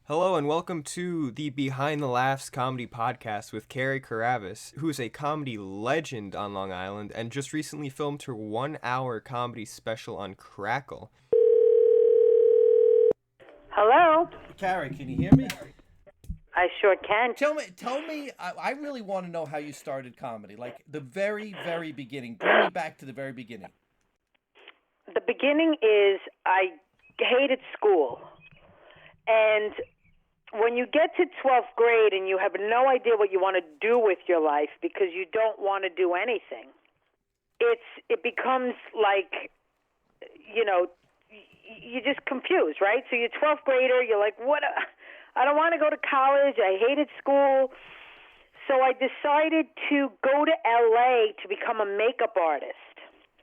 Hello and welcome to the Behind the Laughs comedy podcast with Carie Karavas, who is a comedy legend on Long Island and just recently filmed her 1-hour comedy special on Crackle. Hello? Carie, can you hear me? I sure can. Tell me. I really want to know how you started comedy, like the very, very beginning. Bring me back to the very beginning. The beginning is I hated school. And when you get to 12th grade and you have no idea what you want to do with your life because you don't want to do anything, it becomes like, you're just confused, right? So you're 12th grader, you're like, what? I don't want to go to college. I hated school. So I decided to go to L.A. to become a makeup artist.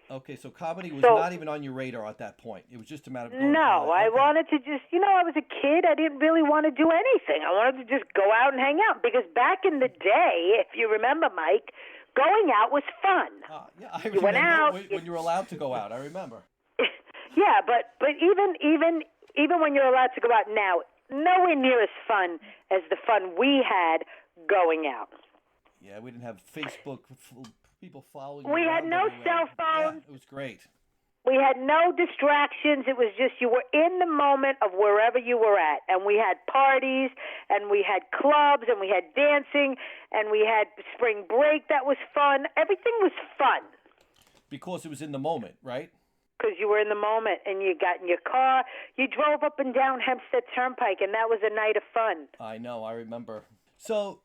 Okay, so comedy was not even on your radar at that point. It was just a matter of going to No, LA. I Okay. wanted to just, I was a kid. I didn't really want to do anything. I wanted to just go out and hang out because back in the day, if you remember, Mike, going out was fun. Yeah, I You went remember out, when you were allowed to go out. I remember. Yeah, but even when you're allowed to go out now, nowhere near as fun as the fun we had going out. Yeah, we didn't have Facebook, people following. We had no cell phones. Yeah, it was great. We had no distractions. It was just you were in the moment of wherever you were at. And we had parties, and we had clubs, and we had dancing, and we had spring break that was fun. Everything was fun. Because it was in the moment, right? Because you were in the moment, and you got in your car. You drove up and down Hempstead Turnpike, and that was a night of fun. I know, I remember. So,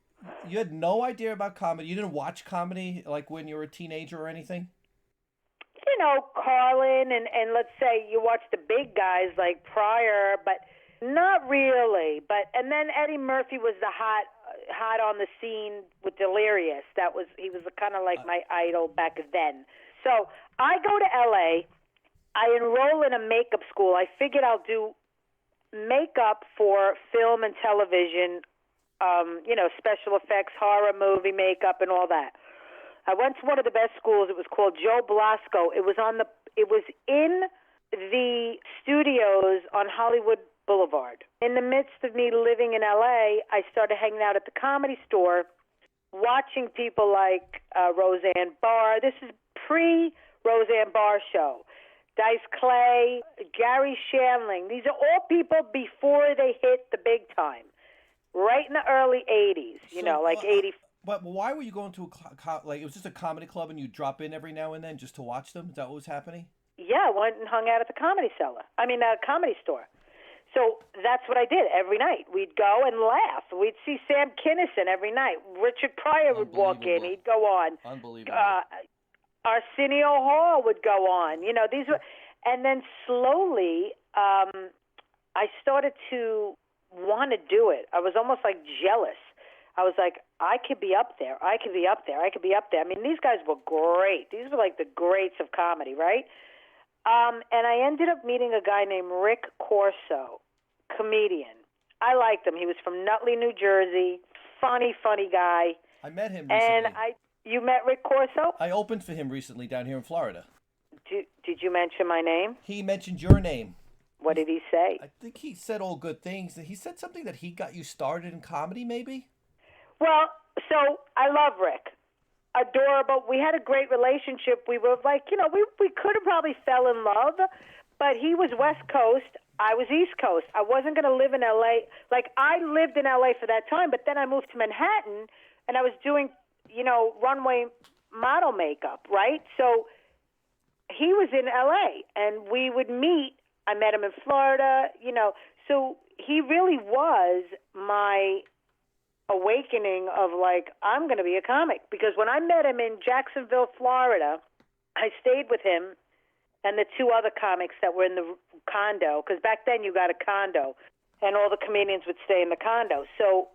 you had no idea about comedy? You didn't watch comedy, like, when you were a teenager or anything? Carlin, and let's say you watch the big guys like Pryor, but not really. And then Eddie Murphy was the hot on the scene with Delirious. He was kind of like my idol back then. So I go to L.A., I enroll in a makeup school. I figured I'll do makeup for film and television, special effects, horror movie makeup, and all that. I went to one of the best schools. It was called Joe Blasco. It was in the studios on Hollywood Boulevard. In the midst of me living in L.A., I started hanging out at the Comedy Store, watching people like Roseanne Barr. This is pre-Roseanne Barr show. Dice Clay, Gary Shandling. These are all people before they hit the big time, right in the early 80s, 80. But why were you going to it was just a comedy club and you drop in every now and then just to watch them? Is that what was happening? Yeah, I went and hung out at the Comedy Store. So that's what I did every night. We'd go and laugh. We'd see Sam Kinison every night. Richard Pryor would walk in. He'd go on. Unbelievable. Arsenio Hall would go on. These were, and then slowly I started to want to do it. I was almost like jealous. I was like, I could be up there. I could be up there. I could be up there. I mean, these guys were great. These were like the greats of comedy, right? And I ended up meeting a guy named Rick Corso, comedian. I liked him. He was from Nutley, New Jersey. Funny guy. I met him recently. And you met Rick Corso? I opened for him recently down here in Florida. Did you mention my name? He mentioned your name. What did he say? I think he said all good things. He said something that he got you started in comedy, maybe? Well, so I love Rick. Adorable. We had a great relationship. We were like, we could have probably fell in love, but he was West Coast. I was East Coast. I wasn't going to live in L.A. Like, I lived in L.A. for that time, but then I moved to Manhattan, and I was doing, runway model makeup, right? So he was in L.A., and we would meet. I met him in Florida, So he really was my awakening of like, I'm going to be a comic. Because when I met him in Jacksonville, Florida, I stayed with him and the two other comics that were in the condo, because back then you got a condo and all the comedians would stay in the condo. So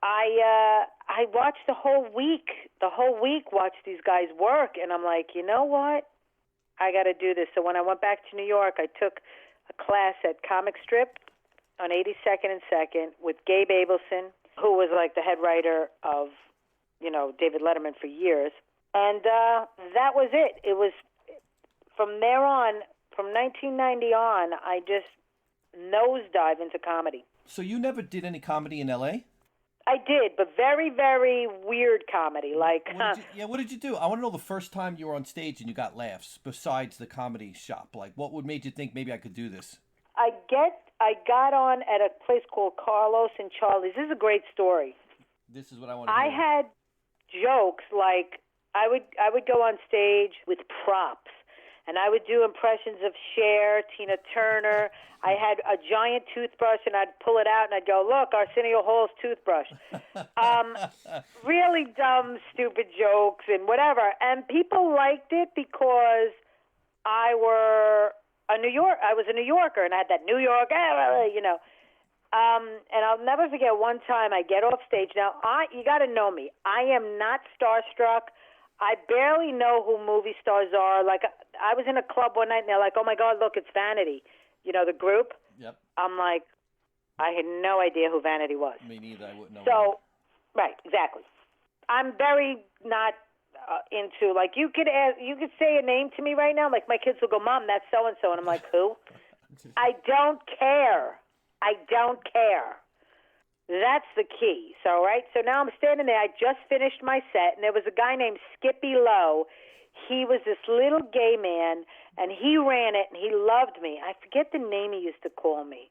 I watched the whole week watched these guys work, and I'm like, you know what? I got to do this. So when I went back to New York, I took a class at Comic Strip on 82nd and 2nd with Gabe Abelson, who was like the head writer of, David Letterman for years. And that was it. It was from there on, from 1990 on, I just nosedive into comedy. So you never did any comedy in L.A.? I did, but very, very weird comedy. Like, What did you do? I want to know the first time you were on stage and you got laughs besides the comedy shop. Like, what would made you think maybe I could do this? I got on at a place called Carlos and Charlie's. This is a great story. This is what I want to hear. I had jokes like I would go on stage with props, and I would do impressions of Cher, Tina Turner. I had a giant toothbrush, and I'd pull it out, and I'd go, look, Arsenio Hall's toothbrush. Really dumb, stupid jokes and whatever. And people liked it because I was a New Yorker, and I had that New York, you know. And I'll never forget one time I get off stage. Now, you got to know me. I am not starstruck. I barely know who movie stars are. Like, I was in a club one night, and they're like, oh, my God, look, it's Vanity. You know, the group? Yep. I'm like, I had no idea who Vanity was. Me neither. I wouldn't know. So, right, exactly. I'm very not into, like, you could say a name to me right now. Like, my kids will go, Mom, that's so-and-so. And I'm like, who? I don't care. I don't care. That's the key. So, right? So now I'm standing there. I just finished my set, and there was a guy named Skippy Lowe. He was this little gay man, and he ran it, and he loved me. I forget the name he used to call me.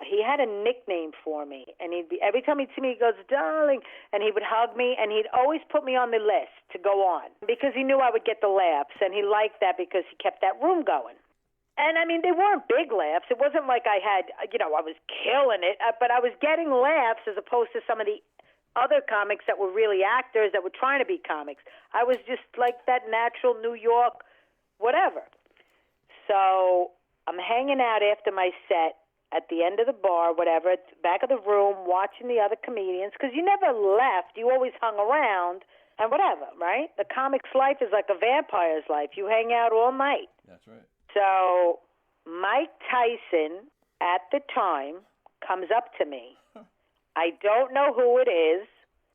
He had a nickname for me, and every time he'd see me, he goes, darling, and he would hug me, and he'd always put me on the list to go on because he knew I would get the laughs, and he liked that because he kept that room going. And, I mean, they weren't big laughs. It wasn't like I had, I was killing it, but I was getting laughs as opposed to some of the other comics that were really actors that were trying to be comics. I was just like that natural New York whatever. So I'm hanging out after my set at the end of the bar, whatever, at the back of the room, watching the other comedians, because you never left. You always hung around and whatever, right? The comic's life is like a vampire's life. You hang out all night. That's right. So Mike Tyson, at the time, comes up to me. I don't know who it is,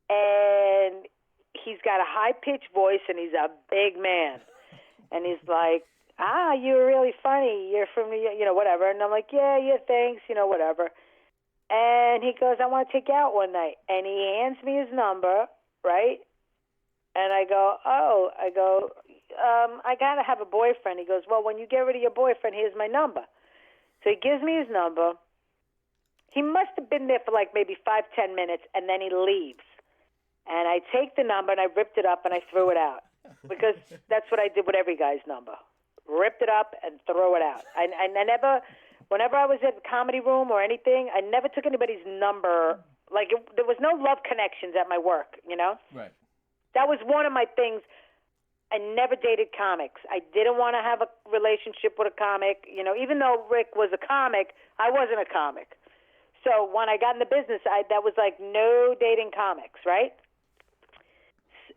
and he's got a high-pitched voice, and he's a big man. And he's like, you're really funny. You're from New York, whatever. And I'm like, yeah, thanks, whatever. And he goes, I want to take you out one night. And he hands me his number, right? And I go, I got to have a boyfriend. He goes, well, when you get rid of your boyfriend, here's my number. So he gives me his number. He must have been there for like maybe 5-10 minutes, and then he leaves. And I take the number, and I ripped it up, and I threw it out. Because that's what I did with every guy's number. Ripped it up and throw it out. I never, whenever I was at the comedy room or anything, I never took anybody's number. Like, there was no love connections at my work, Right. That was one of my things. I never dated comics. I didn't want to have a relationship with a comic. Even though Rick was a comic, I wasn't a comic. So when I got in the business, that was like no dating comics, right?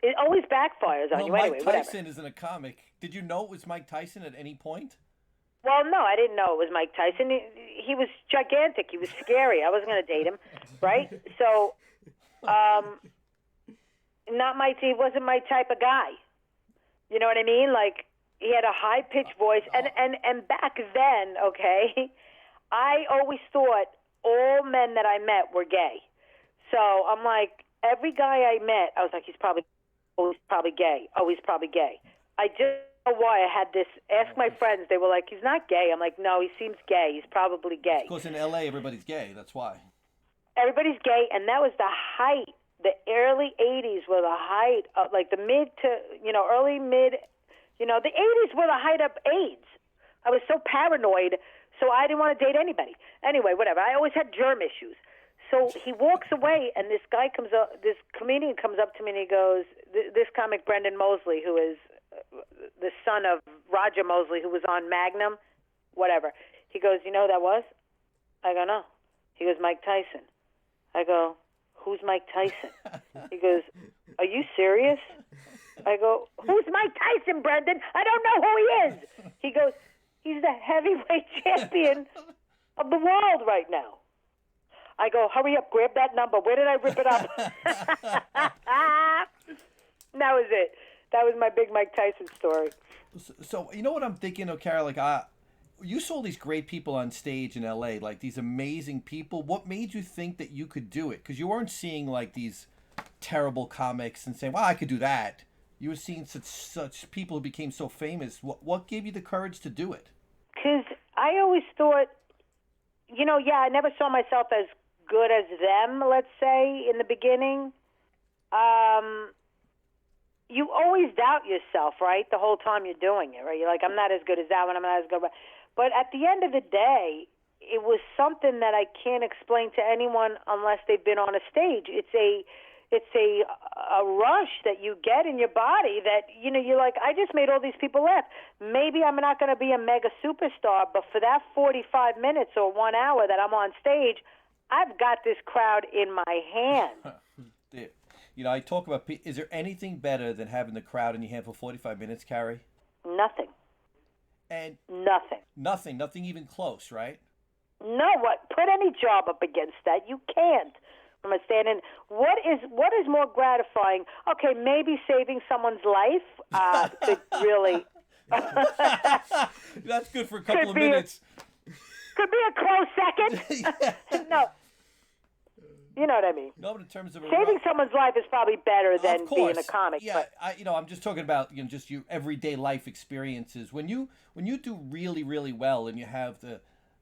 It always backfires on you anyway. Mike Tyson isn't a comic. Did you know it was Mike Tyson at any point? Well, no, I didn't know it was Mike Tyson. He was gigantic. He was scary. I wasn't going to date him, right? So, he wasn't my type of guy. You know what I mean? Like, he had a high-pitched voice. And back then, okay, I always thought all men that I met were gay. So I'm like, every guy I met, I was like, he's probably gay. Oh, he's probably gay. I just don't know why I had this. Ask my friends. They were like, he's not gay. I'm like, no, he seems gay. He's probably gay. Of course, in L.A., everybody's gay. That's why. Everybody's gay, and that was the height. The early 80s were the height of, like, the mid to, early mid, the 80s were the height of AIDS. I was so paranoid, so I didn't want to date anybody. Anyway, whatever. I always had germ issues. So he walks away, and this comedian comes up to me, and he goes, this comic, Brendan Mosley, who is the son of Roger Mosley, who was on Magnum, whatever. He goes, you know who that was? I go, no. He goes, Mike Tyson. I go, who's Mike Tyson? He goes, are you serious? I go, who's Mike Tyson, Brendan? I don't know who he is. He goes, he's the heavyweight champion of the world right now. I go, hurry up, grab that number. Where did I rip it up? That was it. That was my big Mike Tyson story. So you know what I'm thinking of, Carie? Like, you saw these great people on stage in LA, like these amazing people. What made you think that you could do it? Because you weren't seeing like these terrible comics and saying, "Well, I could do that." You were seeing such people who became so famous. What gave you the courage to do it? Because I always thought, I never saw myself as good as them, let's say, in the beginning. You always doubt yourself, right, the whole time you're doing it, right? You're like, I'm not as good as that one, I'm not as good. But at the end of the day, it was something that I can't explain to anyone unless they've been on a stage. It's a rush that you get in your body that, you're like, I just made all these people laugh. Maybe I'm not going to be a mega superstar, but for that 45 minutes or 1 hour that I'm on stage, I've got this crowd in my hand. I talk about, is there anything better than having the crowd in your hand for 45 minutes, Carie? Nothing. And nothing even close, right? No, what? Put any job up against that. You can't. From a stand-in, what is more gratifying? Okay, maybe saving someone's life could really. That's good for a couple of minutes. Could be a close second. No. You know what I mean? No, but in terms of saving someone's life is probably better than being a comic. Yeah, but. I'm just talking about just your everyday life experiences. When you do really, really well and you have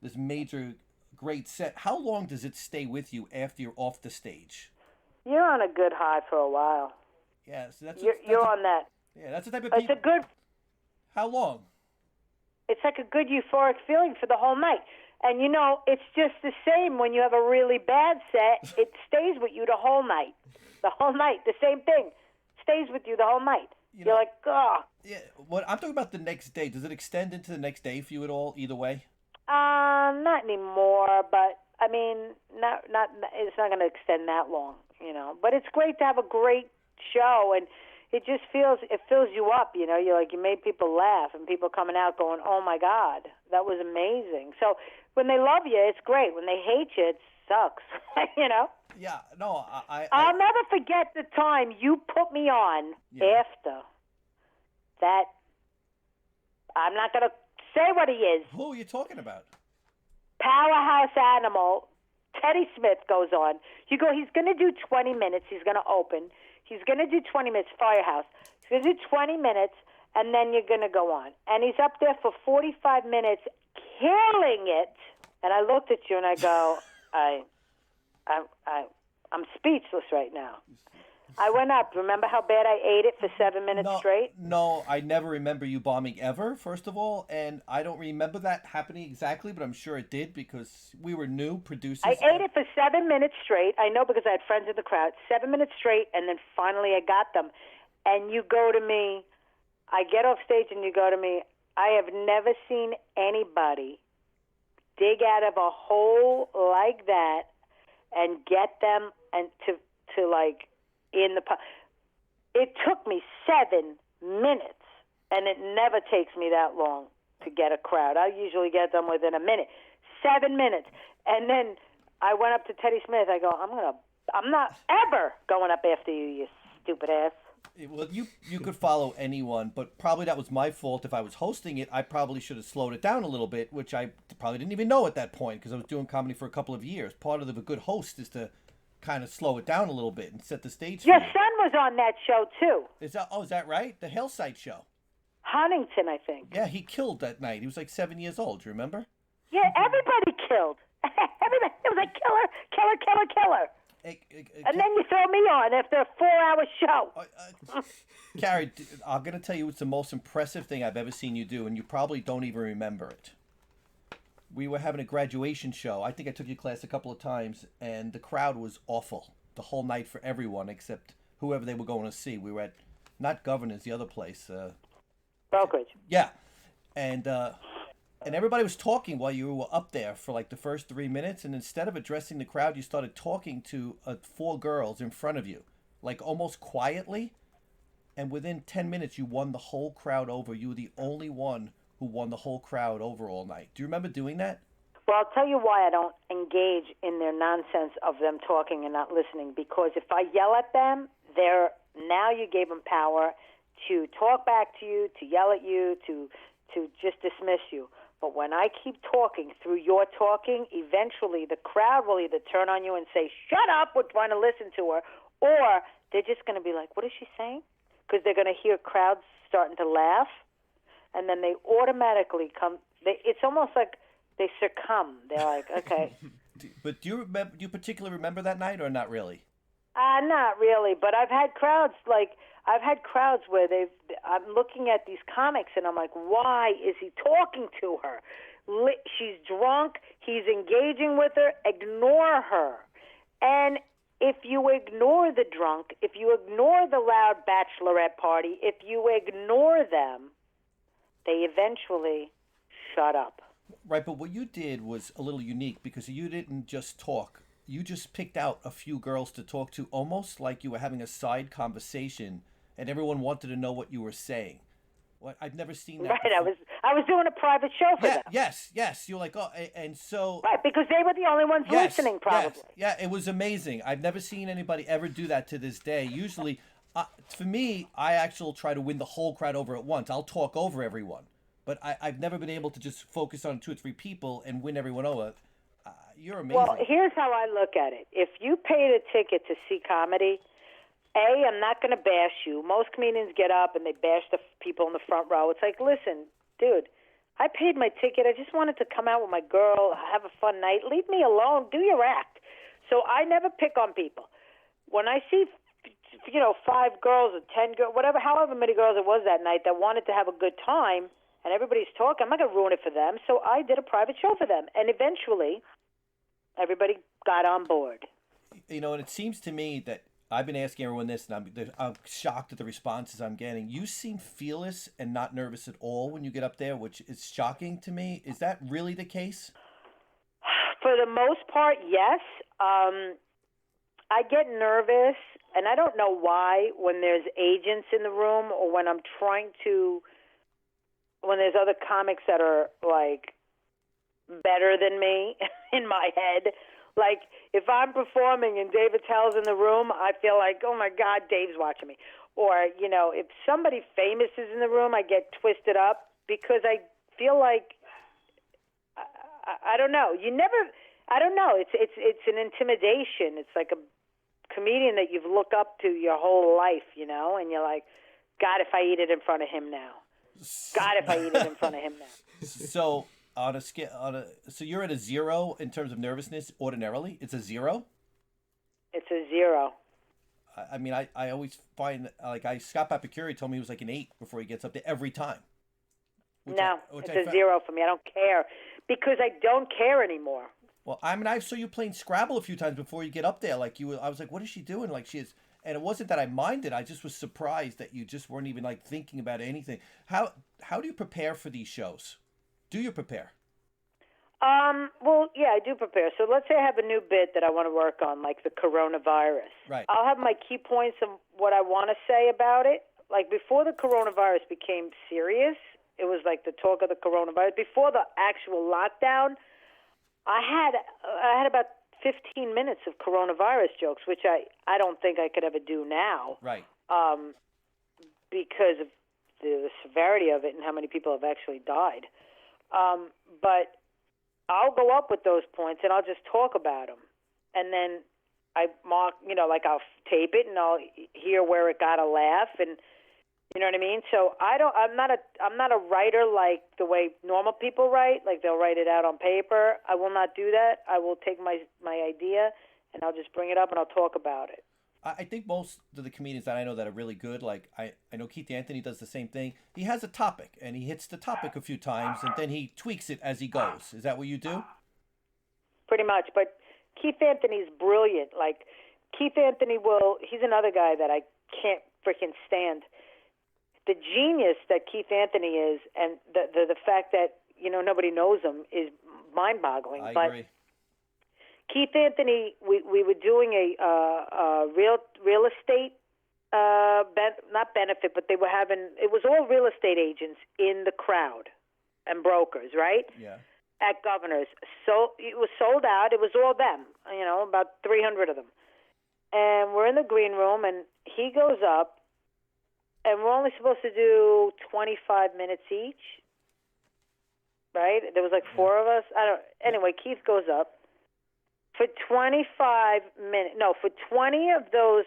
this major great set, how long does it stay with you after you're off the stage? You're on a good high for a while. Yeah, so you're on that. Yeah, that's the type of. It's a good. How long? It's like a good euphoric feeling for the whole night. And, it's just the same when you have a really bad set. It stays with you the whole night. The whole night. The same thing. Stays with you the whole night. You're like, oh. Yeah, what I'm talking about the next day. Does it extend into the next day for you at all, either way? Not anymore, but, I mean, not. It's not going to extend that long, But it's great to have a great show, and it fills you up, You're like, you made people laugh, and people coming out going, oh, my God, that was amazing. So when they love you, it's great. When they hate you, it sucks, Yeah, no, I'll never forget the time you put me on after that. I'm not going to say what he is. Who are you talking about? Powerhouse Animal. Teddy Smith goes on. You go, he's going to do 20 minutes. He's going to open. He's going to do 20 minutes, Firehouse. He's going to do 20 minutes, and then you're going to go on. And he's up there for 45 minutes, killing it. And I looked at you and I go, I'm speechless right now. I went up. Remember how bad I ate it for 7 minutes straight? No, I never remember you bombing ever, first of all. And I don't remember that happening exactly, but I'm sure it did because we were new producers. I ate it for 7 minutes straight. I know because I had friends in the crowd. 7 minutes straight, and then finally I got them. And you go to me, I get off stage and you go to me, I have never seen anybody dig out of a hole like that and get them and to like in the. It took me 7 minutes, and it never takes me that long to get a crowd. I usually get them within a minute. 7 minutes, and then I went up to Teddy Smith. I go, I'm not ever going up after you, you stupid ass. Well, you could follow anyone, but probably that was my fault. If I was hosting it, I probably should have slowed it down a little bit, which I probably didn't even know at that point because I was doing comedy for a couple of years. Part of a good host is to kind of slow it down a little bit and set the stage for Your you. son was on that show, too. Is that right? The Hillside Show. Huntington, I think. Yeah, he killed that night. He was like 7 years old. Do you remember? Yeah, everybody killed. Everybody. It was like killer. And then you throw me on after a 4-hour show. Carie, I'm going to tell you it's the most impressive thing I've ever seen you do, and you probably don't even remember it. We were having a graduation show. I think I took your class a couple of times, and the crowd was awful the whole night for everyone except whoever they were going to see. We were at, not Governor's, the other place. Brokerage. Yeah. And everybody was talking while you were up there for like the first 3 minutes, and instead of addressing the crowd, you started talking to 4 girls in front of you, like almost quietly, and within 10 minutes you won the whole crowd over. You were the only one who won the whole crowd over all night. Do you remember doing that? Well, I'll tell you why I don't engage in their nonsense of them talking and not listening, because if I yell at them, now you gave them power to talk back to you, to yell at you, to just dismiss you. But when I keep talking through your talking, eventually the crowd will either turn on you and say, shut up, we're trying to listen to her, or they're just going to be like, what is she saying? Because they're going to hear crowds starting to laugh, and then they automatically come. It's almost like they succumb. They're like, okay. But do you particularly remember that night or not really? Not really, but I've had crowds where I'm looking at these comics and I'm like, why is he talking to her? She's drunk. He's engaging with her. Ignore her. And if you ignore the drunk, if you ignore the loud bachelorette party, if you ignore them, they eventually shut up. Right, but what you did was a little unique because you didn't just talk. You just picked out a few girls to talk to, almost like you were having a side conversation, and everyone wanted to know what you were saying. What I've never seen that. Right, before. I was doing a private show for them. Yes. You're like, oh, and so. Right, because they were the only ones listening, probably. Yes. Yeah, it was amazing. I've never seen anybody ever do that to this day. Usually, for me, I actually try to win the whole crowd over at once. I'll talk over everyone, but I've never been able to just focus on 2 or 3 people and win everyone over. You're amazing. Well, here's how I look at it. If you paid a ticket to see comedy, I'm not going to bash you. Most comedians get up and they bash the people in the front row. It's like, listen, dude, I paid my ticket. I just wanted to come out with my girl, have a fun night. Leave me alone. Do your act. So I never pick on people. When I see, 5 girls or 10 girls, however many girls it was that night that wanted to have a good time and everybody's talking, I'm not going to ruin it for them. So I did a private show for them. And eventually everybody got on board. And it seems to me that I've been asking everyone this, and I'm shocked at the responses I'm getting. You seem fearless and not nervous at all when you get up there, which is shocking to me. Is that really the case? For the most part, yes. I get nervous, and I don't know why, when there's agents in the room or when there's other comics that are, like, better than me in my head. Like, if I'm performing and Dave Attell's in the room, I feel like, oh, my God, Dave's watching me. Or, if somebody famous is in the room, I get twisted up because I feel like, I don't know. I don't know. It's an intimidation. It's like a comedian that you've looked up to your whole life, and you're like, God, if I eat it in front of him now. God, if I eat it in front of him now. So... so you're at a 0 in terms of nervousness ordinarily? It's a 0? It's a 0. I mean, I always find, Scott Papacuri told me he was like an 8 before he gets up there every time. It's a 0 for me. I don't care because I don't care anymore. Well, I mean, I saw you playing Scrabble a few times before you get up there. I was like, what is she doing? Like she is, and it wasn't that I minded. I just was surprised that you just weren't even thinking about anything. How do you prepare for these shows? Do you prepare? Well, yeah, I do prepare. So let's say I have a new bit that I want to work on, like the coronavirus. Right. I'll have my key points of what I want to say about it. Like before the coronavirus became serious, it was like the talk of the coronavirus. Before the actual lockdown, I had about 15 minutes of coronavirus jokes, which I don't think I could ever do now. Right. Because of the severity of it and how many people have actually died. But I'll go up with those points and I'll just talk about them. And then I mark, I'll tape it and I'll hear where it got a laugh and you know what I mean? So I'm not a writer like the way normal people write, like they'll write it out on paper. I will not do that. I will take my idea and I'll just bring it up and I'll talk about it. I think most of the comedians that I know that are really good, like I know Keith Anthony does the same thing. He has a topic, and he hits the topic a few times, and then he tweaks it as he goes. Is that what you do? Pretty much, but Keith Anthony's brilliant. Like, Keith Anthony he's another guy that I can't freaking stand. The genius that Keith Anthony is, and the fact that, nobody knows him is mind-boggling. I agree. Keith Anthony, we were doing a real estate, not benefit, but they were it was all real estate agents in the crowd and brokers, right? Yeah. At Governor's. So it was sold out. It was all them, about 300 of them. And we're in the green room, and he goes up, and we're only supposed to do 25 minutes each. right? There was like four of us. Anyway, Keith goes up. For 25 minutes, no, for 20 of those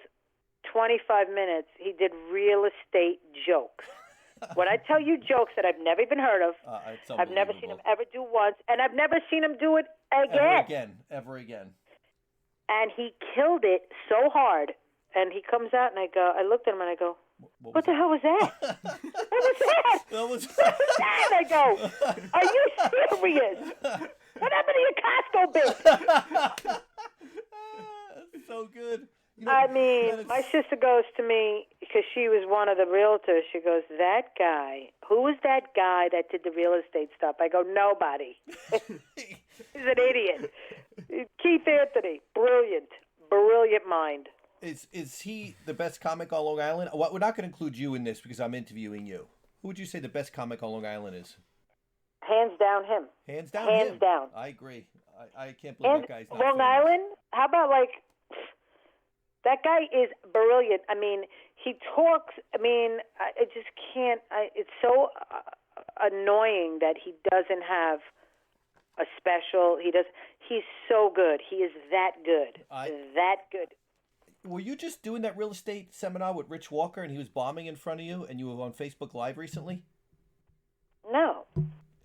25 minutes, he did real estate jokes. When I tell you jokes that I've never even heard of, I've never seen him ever do once, and I've never seen him do it again. Ever again. And he killed it so hard. And he comes out, and I looked at him, and I go, what the hell was that? What was that? What was that? I go, are you serious? What happened to your Costco bit? That's so good. I mean, my sister goes to me, because she was one of the realtors, she goes, that guy, who was that guy that did the real estate stuff? I go, nobody. He's an idiot. Keith Anthony, brilliant mind. Is he the best comic on Long Island? Well, we're not going to include you in this because I'm interviewing you. Who would you say the best comic on Long Island is? Hands down him. Hands down Hands him. down. I agree. I can't believe that guy's not Long famous. Island, how about that guy is brilliant. I mean, he talks, I just can't, it's so annoying that he doesn't have a special. He's so good. He is that good. That good. Were you just doing that real estate seminar with Rich Walker and he was bombing in front of you and you were on Facebook Live recently? No.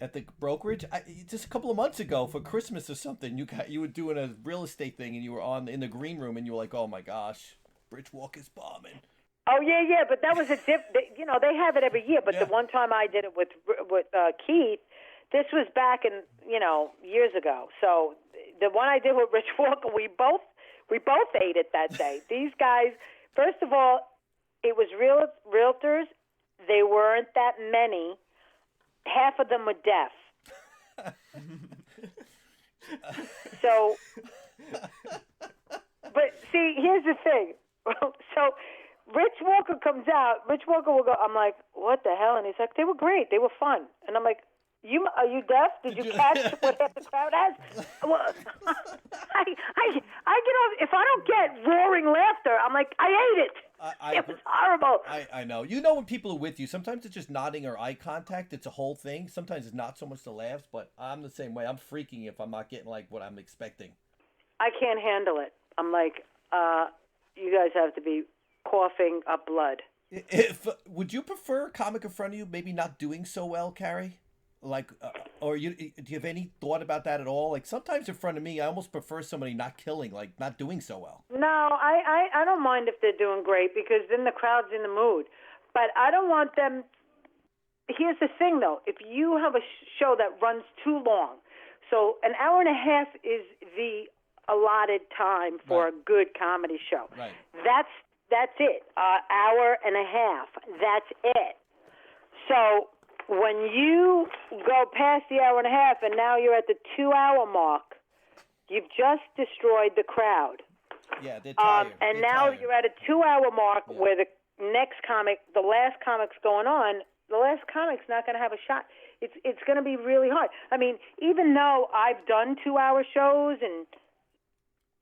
At the brokerage? Just a couple of months ago for Christmas or something, you were doing a real estate thing and you were in the green room and you were like, oh my gosh, Rich Walker's bombing. Oh, yeah, but that was they have it every year, but the one time I did it with Keith, this was back in, years ago. So the one I did with Rich Walker, we both ate it that day. These guys, first of all, it was realtors. They weren't that many. Half of them were deaf. So, but see, here's the thing. So Rich Walker comes out. Rich Walker will go, I'm like, what the hell? And he's like, they were great. They were fun. And I'm like, are you deaf? Did you catch what half the crowd has? Well, I get off. If I don't get roaring laughter, I'm like, I ate it. It was horrible. I know. You know when people are with you, sometimes it's just nodding or eye contact. It's a whole thing. Sometimes it's not so much the laughs, but I'm the same way. I'm freaking if I'm not getting like what I'm expecting. I can't handle it. I'm like, you guys have to be coughing up blood. Would you prefer a comic in front of you maybe not doing so well, Carie? Like, do you have any thought about that at all? Like, sometimes in front of me, I almost prefer somebody not killing, like, not doing so well. No, I don't mind if they're doing great because then the crowd's in the mood. But I don't want them. Here's the thing, though. If you have a show that runs too long, so an hour and a half is the allotted time for a good comedy show. Right. That's it. Hour and a half. That's it. So when you go past the hour and a half and now you're at the 2-hour mark, you've just destroyed the crowd. Yeah, they're tired. And now you're at a 2-hour mark where the next comic, the last comic's going on, the last comic's not going to have a shot. It's going to be really hard. I mean, even though I've done 2-hour shows and,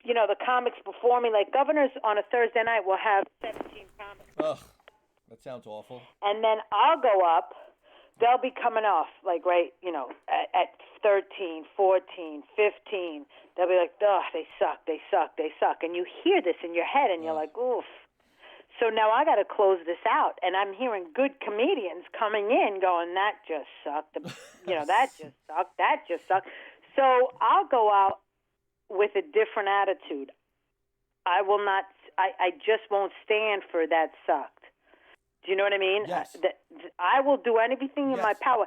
the comics before me, like Governors on a Thursday night will have 17 comics. Ugh, that sounds awful. And then I'll go up. They'll be coming off, like, right, at 13, 14, 15. They'll be like, ugh, they suck. And you hear this in your head, and you're like, oof. So now I got to close this out. And I'm hearing good comedians coming in going, that just sucked. That just sucked. So I'll go out with a different attitude. I just won't stand for that sucked. Do you know what I mean? Yes. I will do anything in my power.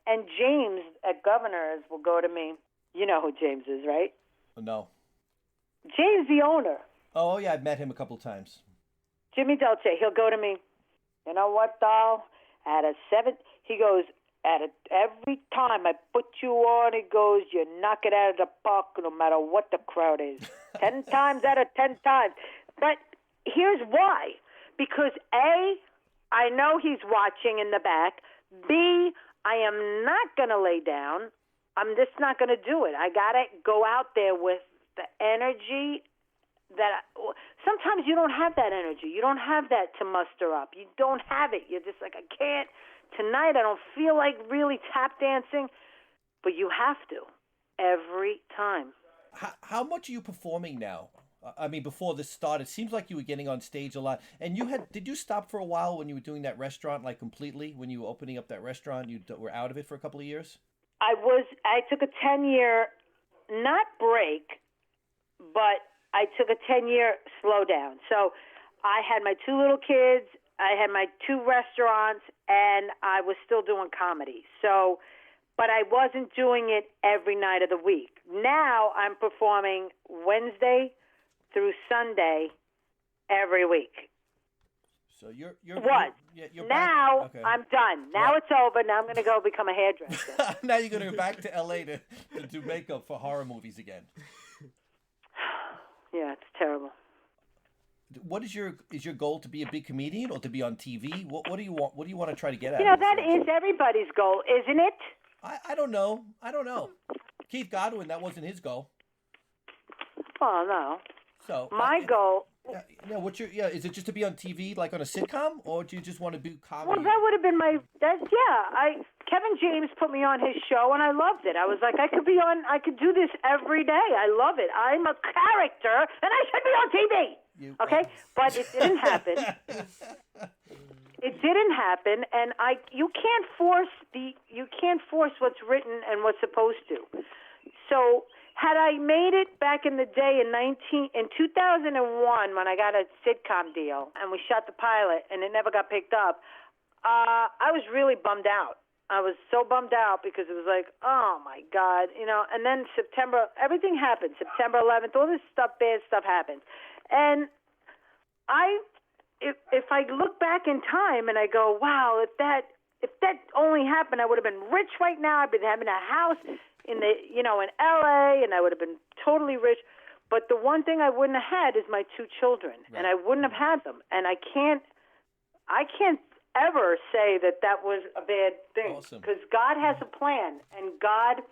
And James at Governors will go to me. You know who James is, right? No. James, the owner. Oh, yeah, I've met him a couple times. Jimmy Dolce, he'll go to me. You know what, doll? He goes, every time I put you on, he goes, you knock it out of the park no matter what the crowd is. 10 times out of 10 times. But here's why. Because A, I know he's watching in the back. B, I am not going to lay down. I'm just not going to do it. I got to go out there with the energy sometimes you don't have that energy. You don't have that to muster up. You don't have it. You're just like, I can't. Tonight I don't feel like really tap dancing. but you have to every time. How much are you performing now? I mean, before this started, it seems like you were getting on stage a lot. And did you stop for a while when you were doing that restaurant, like completely? When you were opening up that restaurant, you were out of it for a couple of years? I took a 10-year, not break, but I took a 10-year slowdown. So I had my 2 little kids, I had my 2 restaurants, and I was still doing comedy. So, but I wasn't doing it every night of the week. Now I'm performing Wednesday through Sunday every week. So you're now back. Okay. I'm done. Now it's over. Now I'm going to go become a hairdresser. Now you're going to go back to LA to do makeup for horror movies again. Yeah, it's terrible. What is your goal, to be a big comedian or to be on TV? What do you want? What do you want to try to get at? That is everybody's goal, isn't it? I don't know. Keith Godwin, that wasn't his goal. Oh no. So my goal. Yeah, is it just to be on TV, like on a sitcom, or do you just want to do comedy? Well, that would have been Kevin James put me on his show, and I loved it. I was like, I could do this every day. I love it. I'm a character, and I should be on TV. Okay, but it didn't happen. It didn't happen, and you can't force what's written and what's supposed to. So had I made it back in the day in 2001 when I got a sitcom deal and we shot the pilot and it never got picked up, I was really bummed out. I was so bummed out because it was like, oh my God, and then everything happened. September 11th, all this bad stuff happened. And if I look back in time and I go, wow, if that only happened, I would have been rich right now. I'd been having a house in LA, and I would have been totally rich. But the one thing I wouldn't have had is my 2 children, and I wouldn't have had them. And I can't ever say that was a bad thing, because God has a plan, and God's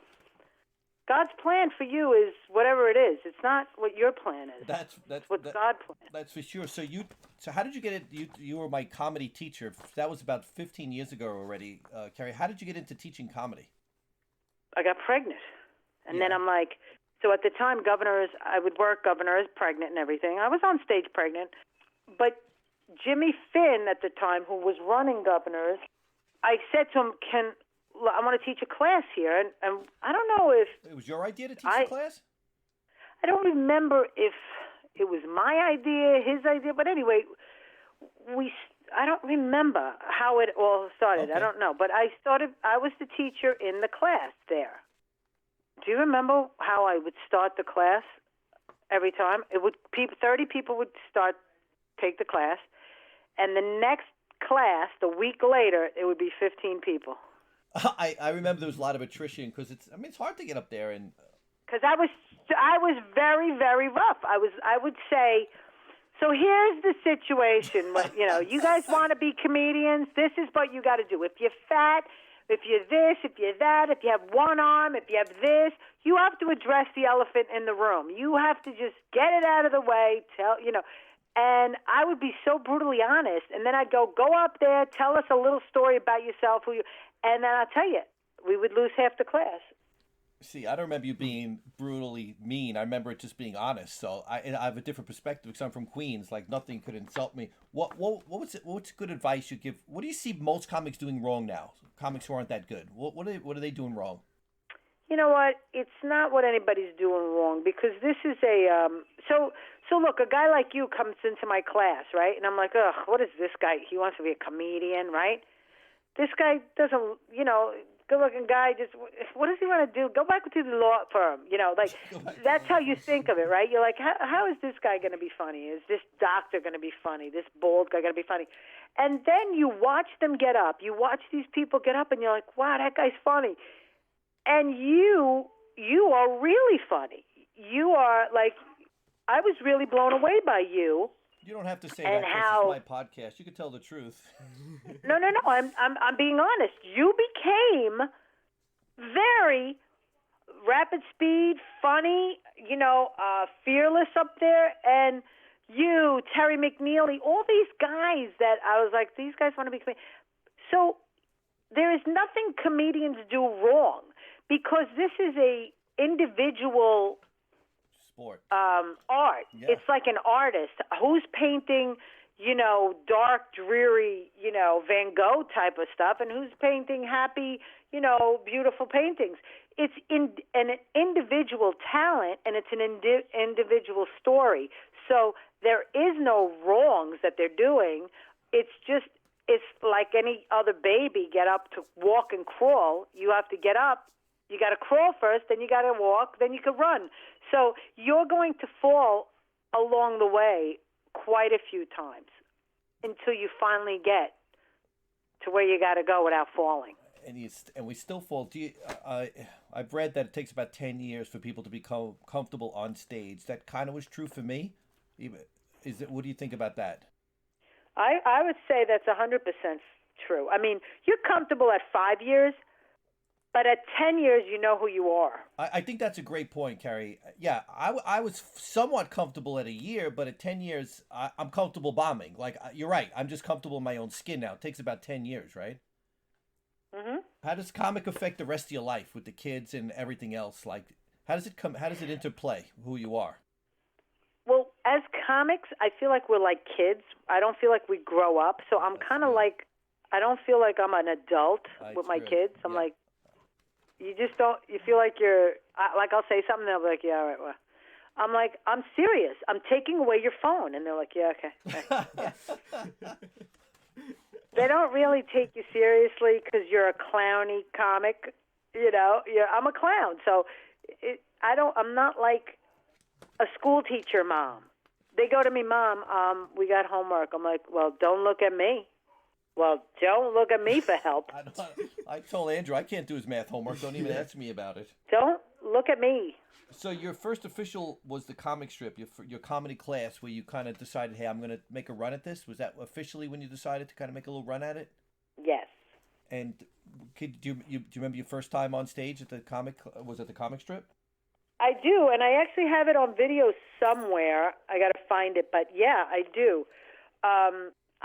plan for you is whatever it is. It's not what your plan is. That's what God planned. That's for sure. So how did you get it? You were my comedy teacher. That was about 15 years ago already, Carie. How did you get into teaching comedy? I got pregnant. And then I'm like, so at the time, I would work governors, pregnant and everything. I was on stage pregnant. But Jimmy Finn at the time, who was running Governors, I said to him, I want to teach a class here. And I don't know if... It was your idea to teach the class? I don't remember if it was my idea, his idea. But anyway, I don't remember how it all started. Okay. I don't know. But I was the teacher in the class there. Do you remember how I would start the class every time? 30 people would take the class. And the next class, the week later, it would be 15 people. I remember there was a lot of attrition because it's hard to get up there and... Because I was very, very rough. I would say... So here's the situation. You guys want to be comedians? This is what you got to do. If you're fat, if you're this, if you're that, if you have one arm, if you have this, you have to address the elephant in the room. You have to just get it out of the way. And I would be so brutally honest. And then I'd go up there, tell us a little story about yourself, and then I'll tell you, we would lose half the class. See, I don't remember you being brutally mean. I remember it just being honest. So I have a different perspective because I'm from Queens. Like, nothing could insult me. What's good advice you give? What do you see most comics doing wrong now? Comics who aren't that good. What are they doing wrong? You know what? It's not what anybody's doing wrong, because this is a so look, a guy like you comes into my class, right? And I'm like, ugh, what is this guy? He wants to be a comedian, right? This guy doesn't, good-looking guy, just, what does he want to do? Go back to the law firm, that's how you think of it, right? You're like, how is this guy going to be funny? Is this doctor going to be funny? This bald guy going to be funny? And then you watch them get up. You watch these people get up, and you're like, wow, that guy's funny. And you are really funny. You are like, I was really blown away by you. You don't have to say that because it's my podcast. You can tell the truth. No. I'm being honest. You became very rapid speed, funny, fearless up there, and you, Terry McNeely, all these guys that I was like, these guys want to be comedians. So there is nothing comedians do wrong. because this is a individual Sport. art. Yeah. It's like an artist who's painting, dark, dreary, Van Gogh type of stuff, and who's painting happy, beautiful paintings. It's an individual talent, and it's an individual story. So there is no wrongs that they're doing. It's like any other baby. Get up to walk and crawl. You have to get up. You got to crawl first, then you got to walk, then you can run. So you're going to fall along the way quite a few times until you finally get to where you got to go without falling. And we still fall. I've read that it takes about 10 years for people to become comfortable on stage. That kind of was true for me. What do you think about that? I would say that's 100% true. I mean, you're comfortable at 5 years, but at 10 years, you know who you are. I think that's a great point, Carie. Yeah, I was somewhat comfortable at a year, but at 10 years, I'm comfortable bombing. Like, you're right. I'm just comfortable in my own skin now. It takes about 10 years, right? Mm-hmm. How does comic affect the rest of your life with the kids and everything else? Like, how does it interplay who you are? Well, as comics, I feel like we're like kids. I don't feel like we grow up. So I'm kind of like, I don't feel like I'm an adult with my kids. I'm like, you just don't, you feel like like I'll say something, they'll be like, yeah, all right, well. I'm like, I'm serious. I'm taking away your phone. And they're like, yeah, okay. Yeah. They don't really take you seriously because you're a clowny comic. I'm a clown. So I'm not like a school teacher mom. They go to me, Mom, we got homework. I'm like, well, don't look at me. Well, don't look at me for help. I told Andrew I can't do his math homework. Don't even ask me about it. Don't look at me. So your first official was the comic strip, your comedy class, where you kind of decided, hey, I'm going to make a run at this. Was that officially when you decided to kind of make a little run at it? Yes. And do you remember your first time on stage at the comic? Was it the comic strip? I do, and I actually have it on video somewhere. I got to find it, but yeah, I do.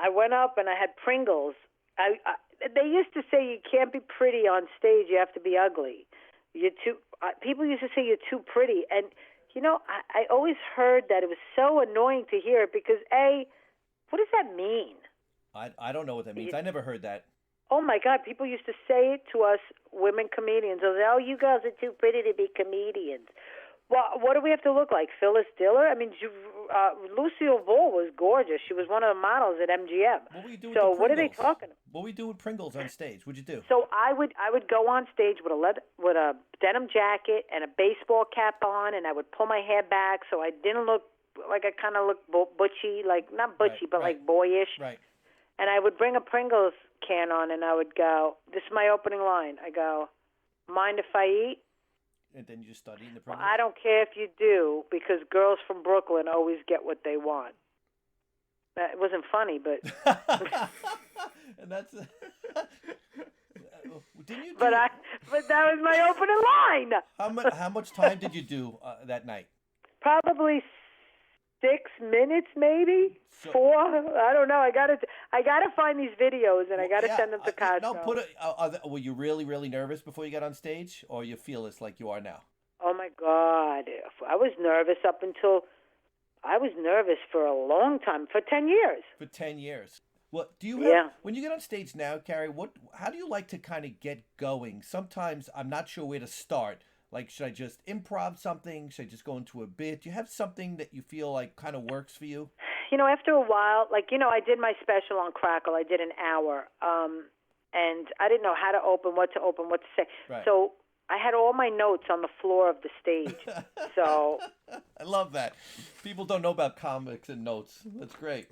I went up and I had Pringles. They used to say you can't be pretty on stage; you have to be ugly. You're too. People used to say you're too pretty, and I always heard that. It was so annoying to hear it because what does that mean? I don't know what that means. I never heard that. Oh my God! People used to say it to us, women comedians. They'll say, "Oh, you girls are too pretty to be comedians." Well, what do we have to look like? Phyllis Diller? I mean, Lucille Ball was gorgeous. She was one of the models at MGM. What were you doing? So what are they talking about? What were you doing with Pringles on stage? What'd you do? So I would go on stage with a denim jacket and a baseball cap on, and I would pull my hair back so I didn't look like I kind of looked butchy, like not butchy, but like boyish. Right. And I would bring a Pringles can on, and I would go, "This is my opening line." I go, "Mind if I eat?" And then you just start eating the Pringles? Well, I don't care if you do, because girls from Brooklyn always get what they want. It wasn't funny, but... And that's... Didn't you do... But that was my opening line! How much time did you do that night? Probably 6 minutes, maybe? 4? I don't know. I gotta find these videos, and I gotta send them to Costco. No, were you really, really nervous before you got on stage, or you feel it's like you are now? Oh my God! I was nervous for a long time, for 10 years. For 10 years. Well, do you have, when you get on stage now, Carie? How do you like to kind of get going? Sometimes I'm not sure where to start. Like, should I just improv something? Should I just go into a bit? Do you have something that you feel like kind of works for you? After a while, I did my special on Crackle. I did an hour, and I didn't know how to open, what to say. Right. So I had all my notes on the floor of the stage. So I love that. People don't know about comics and notes. That's great.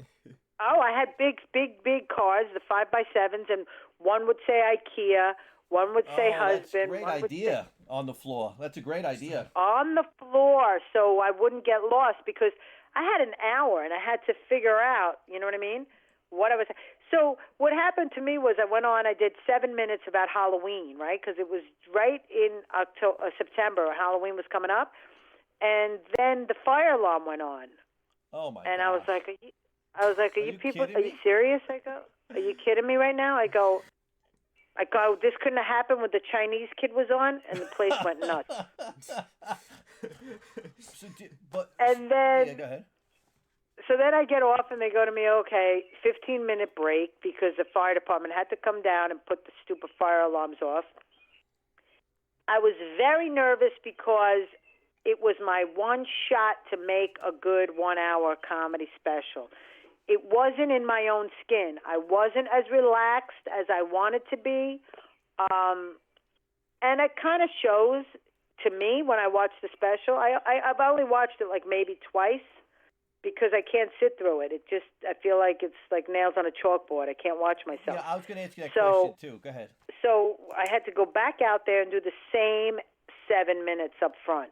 Oh, I had big cards, the 5x7s, and one would say IKEA, one would say husband. That's a great idea on the floor. That's a great idea. On the floor, so I wouldn't get lost, because I had an hour and I had to figure out, you know what I mean, what I was. So what happened to me was I did 7 minutes about Halloween, right? Because it was right in September. Halloween was coming up. And then the fire alarm went on. Oh, my God. And I was like, are you people, are you serious? I go, are you kidding me right now? I go, I go, this couldn't have happened when the Chinese kid was on, and the place went nuts. And then, yeah, go ahead. so then I get off, and they go to me, okay, 15-minute break, because the fire department had to come down and put the stupid fire alarms off. I was very nervous because it was my one shot to make a good 1-hour comedy special. It wasn't in my own skin. I wasn't as relaxed as I wanted to be. And it kind of shows to me when I watch the special. I've only watched it like maybe twice because I can't sit through it. I feel like it's like nails on a chalkboard. I can't watch myself. Yeah, I was going to ask you that question too. Go ahead. So I had to go back out there and do the same 7 minutes up front.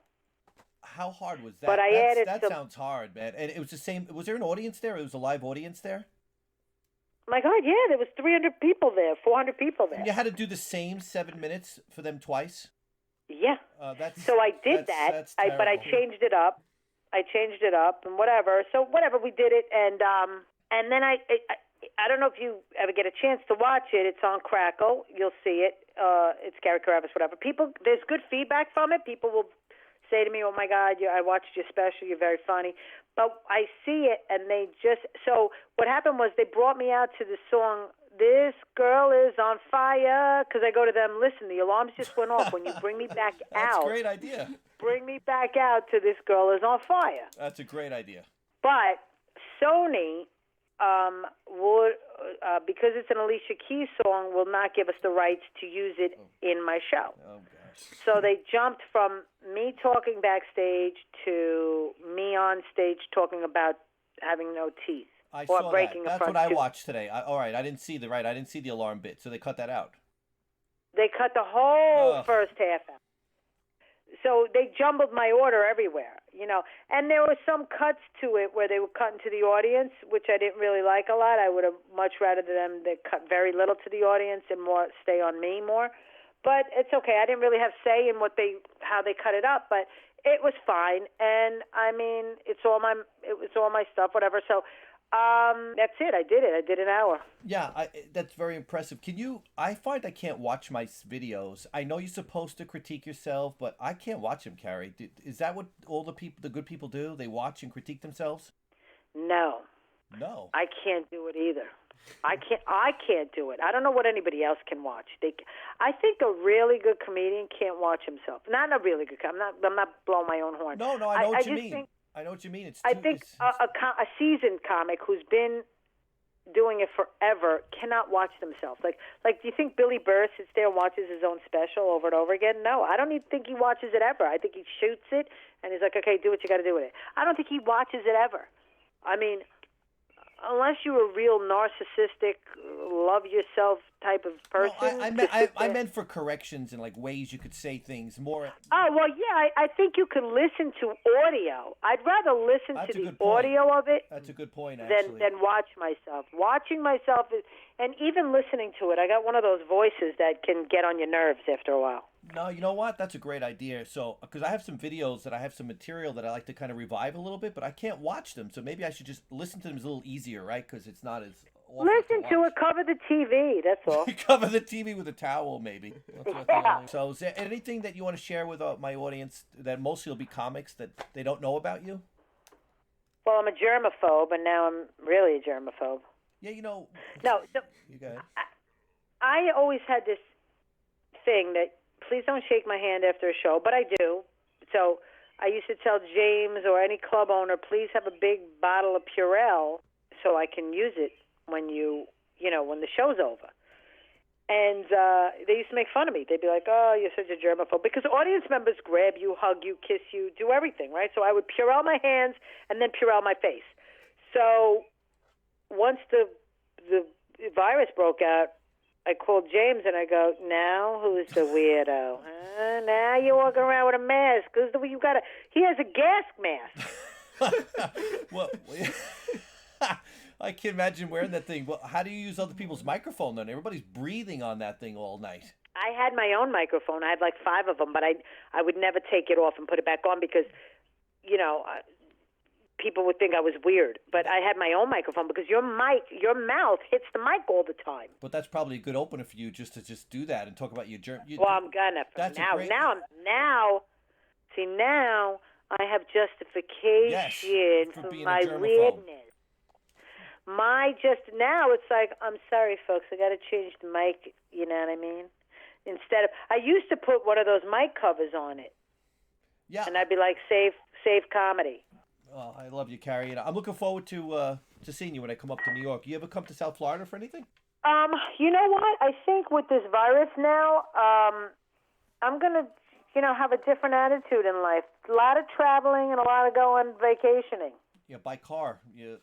How hard was that? But that sounds hard, man. And it was the same. Was there an audience there? It was a live audience there? My God, yeah, there was 300 people there, 400 people there. And you had to do the same 7 minutes for them twice? Yeah. So I did that, but I changed it up. And whatever. So whatever, we did it, and then I don't know if you ever get a chance to watch it. It's on Crackle. You'll see it. It's Carie Karavas, whatever. There's good feedback from it. People will say to me, "Oh my God, I watched your special. You're very funny." But I see it, and so what happened was they brought me out to the song, "This Girl Is on Fire," because I go to them, listen, the alarms just went off. When you bring me back That's out. a great idea. Bring me back out to "This Girl Is on Fire." That's a great idea. But Sony would, because it's an Alicia Keys song, will not give us the rights to use it in my show. Oh, gosh. So they jumped from me talking backstage to me on stage talking about having no teeth I or saw breaking that. a That's front what I tooth. watched today. All right, I didn't see the alarm bit, so they cut that out. They cut the whole first half out. So they jumbled my order everywhere, And there were some cuts to it where they were cutting to the audience, which I didn't really like a lot. I would have much rather them they cut very little to the audience and more stay on me more. But it's okay. I didn't really have say in how they cut it up, but it was fine. And I mean, it was all my stuff, whatever. So that's it. I did it. I did an hour. Yeah, that's very impressive. I find I can't watch my videos. I know you're supposed to critique yourself, but I can't watch them, Carie. Is that what all the good people do? They watch and critique themselves? No. I can't do it either. I can't do it. I don't know what anybody else can watch. I think a really good comedian can't watch himself. Not a really good. I'm not blowing my own horn. No, I know what you mean. I know what you mean. I think a seasoned comic who's been doing it forever cannot watch themselves. Like, do you think Billy Burr sits there and watches his own special over and over again? No, I don't even think he watches it ever. I think he shoots it and he's like, okay, do what you got to do with it. I don't think he watches it ever. I mean, unless you're a real narcissistic, love yourself type of person. No, I meant for corrections and like ways you could say things more. Oh, well, yeah, I think you can listen to audio. I'd rather listen to the audio of it. That's a good point, actually. Than watch myself. Watching myself and even listening to it, I got one of those voices that can get on your nerves after a while. No, you know what? That's a great idea. So, because I have some videos that I have some material that I like to kind of revive a little bit, but I can't watch them. So maybe I should just listen to them. It's a little easier, right? Because it's not as awful listen to it. Cover the TV. That's all. Cover the TV with a towel, maybe. Yeah. So, is there anything that you want to share with my audience that mostly will be comics that they don't know about you? Well, I'm a germaphobe, and now I'm really a germaphobe. Yeah, No, you go ahead. I always had this thing that. Please don't shake my hand after a show, but I do. So I used to tell James or any club owner, please have a big bottle of Purell so I can use it when when the show's over. And they used to make fun of me. They'd be like, oh, you're such a germaphobe. Because audience members grab you, hug you, kiss you, do everything, right? So I would Purell my hands and then Purell my face. So once the virus broke out, I called James and I go, now who's the weirdo? Now you're walking around with a mask. He has a gas mask. Well, I can't imagine wearing that thing. Well, how do you use other people's microphone then? Everybody's breathing on that thing all night. I had my own microphone. I had like 5 of them, but I would never take it off and put it back on because, people would think I was weird. But I had my own microphone because your mouth hits the mic all the time. But that's probably a good opener for you just to do that and talk about your journey. Well, I'm gonna That's now. a great... Now I have justification for for being a my germaphobe. weirdness. Now it's like, I'm sorry, folks, I got to change the mic. You know what I mean? Instead of, I used to put one of those mic covers on it. Yeah. And I'd be like, save comedy. Oh, I love you, Carie. And I'm looking forward to seeing you when I come up to New York. You ever come to South Florida for anything? You know what? I think with this virus now, I'm gonna, have a different attitude in life. A lot of traveling and a lot of going vacationing. Yeah, by car. You're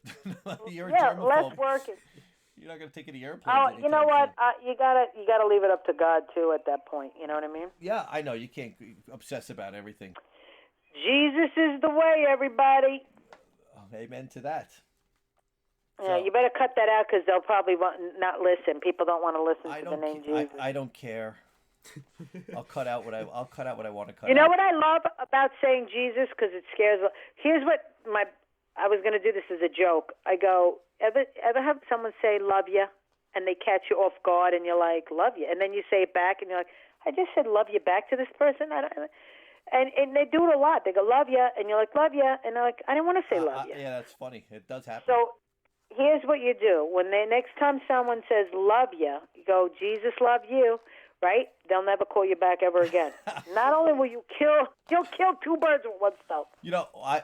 a yeah, germaphobe. less working. You're not gonna take any airplanes. Oh, you know anytime what? soon. You gotta leave it up to God too at that point. You know what I mean? Yeah, I know. You can't obsess about everything. Jesus is the way, everybody. Oh, amen to that. Yeah, you better cut that out because they'll probably not listen. People don't want to listen to the name Jesus. I don't care. I'll cut out what I want to cut. You know what I love about saying Jesus because it scares. Here's what I was going to do this as a joke. I go, ever have someone say love you, and they catch you off guard, and you're like love you, and then you say it back, and you're like, I just said love you back to this person. And they do it a lot. They go love you, and you're like love you, and they're like I didn't want to say love you. Yeah, that's funny. It does happen. So here's what you do: when next time someone says love you, you go Jesus love you. Right? They'll never call you back ever again. Not only will you'll kill two birds with one stone.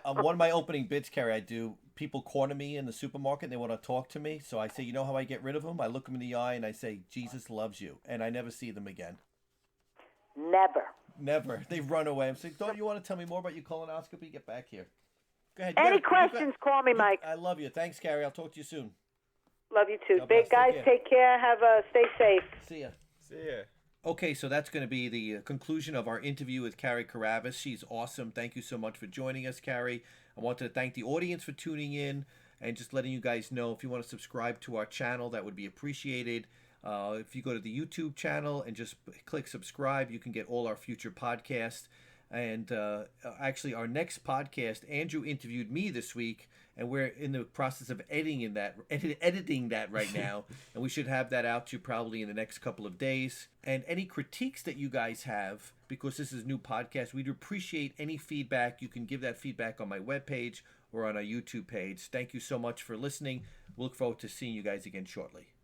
One of my opening bits, Carie, I do. People corner me in the supermarket and they want to talk to me. So I say, you know how I get rid of them? I look them in the eye and I say, Jesus loves you. And I never see them again. Never. They run away. I'm saying, don't you want to tell me more about your colonoscopy? Get back here. Go ahead. Any questions, call me, Mike. I love you. Thanks, Carie. I'll talk to you soon. Love you too. God Big bless. guys, take care. Stay safe. See ya. See ya. Okay, so that's going to be the conclusion of our interview with Carie Karavas. She's awesome. Thank you so much for joining us, Carie. I wanted to thank the audience for tuning in and just letting you guys know if you want to subscribe to our channel, that would be appreciated. If you go to the YouTube channel and just click subscribe, you can get all our future podcasts. And actually, our next podcast, Andrew interviewed me this week, and we're in the process of editing that right now. And we should have that out to you probably in the next couple of days. And any critiques that you guys have, because this is a new podcast, we'd appreciate any feedback. You can give that feedback on my webpage or on our YouTube page. Thank you so much for listening. We look forward to seeing you guys again shortly.